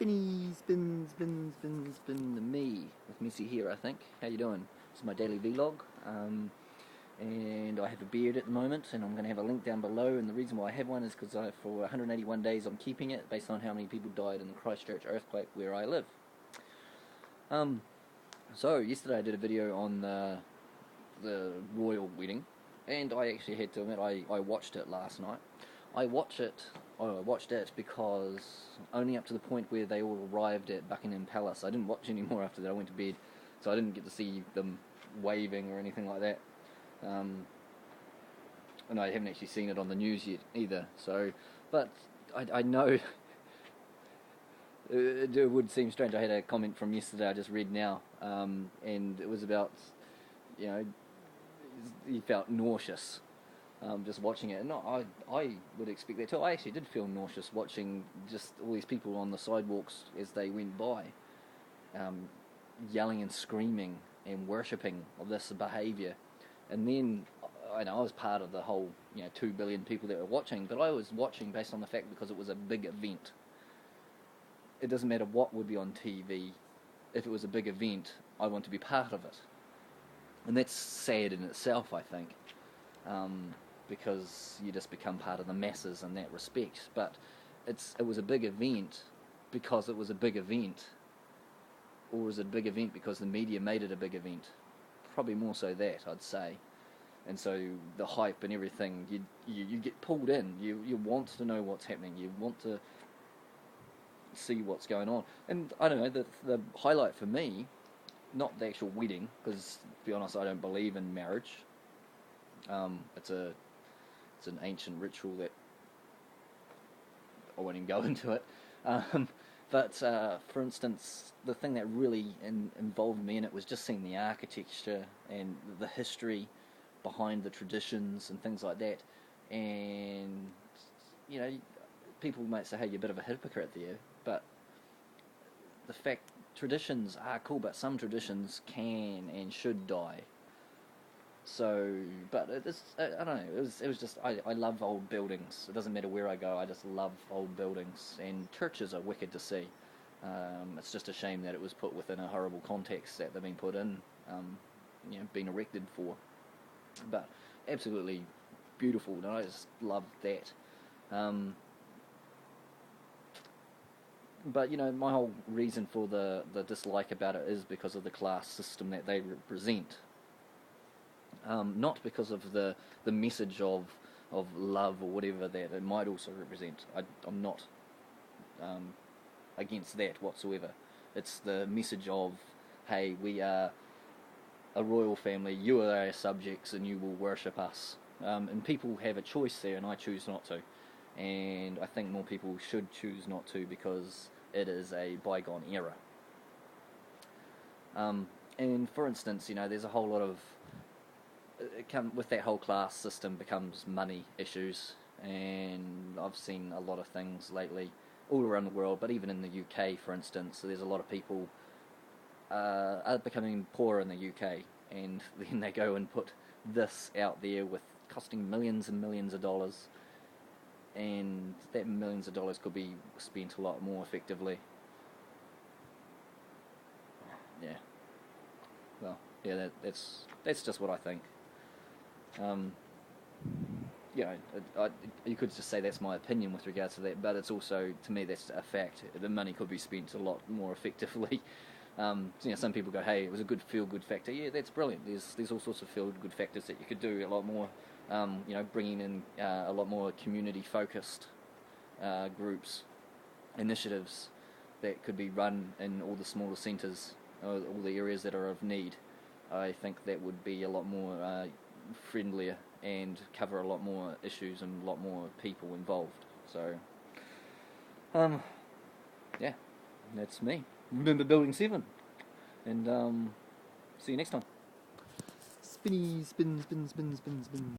Spin me with Missy here, I think. How you doing? This is my daily vlog, and I have a beard at the moment, and I'm going to have a link down below. And the reason why I have one is because for 181 days I'm keeping it based on how many people died in the Christchurch earthquake where I live. So yesterday I did a video on the royal wedding, and I actually had to admit I watched it last night. I watched it because only up to the point where they all arrived at Buckingham Palace. I didn't watch any more after that. I went to bed, so I didn't get to see them waving or anything like that. And I haven't actually seen it on the news yet either. So, but I know it would seem strange. I had a comment from yesterday I just read now, and it was about, he felt nauseous. Just watching it, and I would expect that too. I actually did feel nauseous watching just all these people on the sidewalks as they went by, yelling and screaming and worshipping of this behaviour. And then I was part of the whole 2 billion people that were watching, but I was watching based on the fact because it was a big event. It doesn't matter what would be on TV. If it was a big event, I want to be part of it, and that's sad in itself, I think. Because you just become part of the masses in that respect. But it was a big event because it was a big event, or was it a big event because the media made it a big event? Probably more so that, I'd say. And so the hype and everything, you get pulled in. You want to know what's happening. You want to see what's going on. And I don't know, the highlight for me, not the actual wedding, because to be honest, I don't believe in marriage. It's an ancient ritual that I won't even go into it. But for instance, the thing that really involved me in it was just seeing the architecture and the history behind the traditions and things like that. And people might say, "Hey, you're a bit of a hypocrite there," but the fact traditions are cool, but some traditions can and should die. So, but I don't know, it was just, I love old buildings. It doesn't matter where I go, I just love old buildings, and churches are wicked to see. It's just a shame that it was put within a horrible context that they've been put in, been erected for. But absolutely beautiful, and I just love that. But my whole reason for the dislike about it is because of the class system that they represent. Not because of the message of love or whatever that it might also represent. I'm not against that whatsoever. It's the message of, hey, we are a royal family, you are our subjects, and you will worship us. And people have a choice there, and I choose not to. And I think more people should choose not to, because it is a bygone era. And for instance, there's a whole lot of with that whole class system becomes money issues, and I've seen a lot of things lately all around the world, but even in the UK, for instance, so there's a lot of people are becoming poorer in the UK, and then they go and put this out there with costing millions and millions of dollars, and that millions of dollars could be spent a lot more effectively. Yeah. Well, yeah, that's just what I think. You could just say that's my opinion with regards to that, but it's also, to me, that's a fact. The money could be spent a lot more effectively. Some people go, "Hey, it was a good feel-good factor." Yeah, that's brilliant. There's all sorts of feel-good factors that you could do a lot more. Bringing in a lot more community-focused groups, initiatives that could be run in all the smaller centres, all the areas that are of need. I think that would be a lot more friendlier and cover a lot more issues and a lot more people involved. So, yeah, that's me. Remember Building 7, and see you next time. Spinny, spin, spin, spin, spin, spin.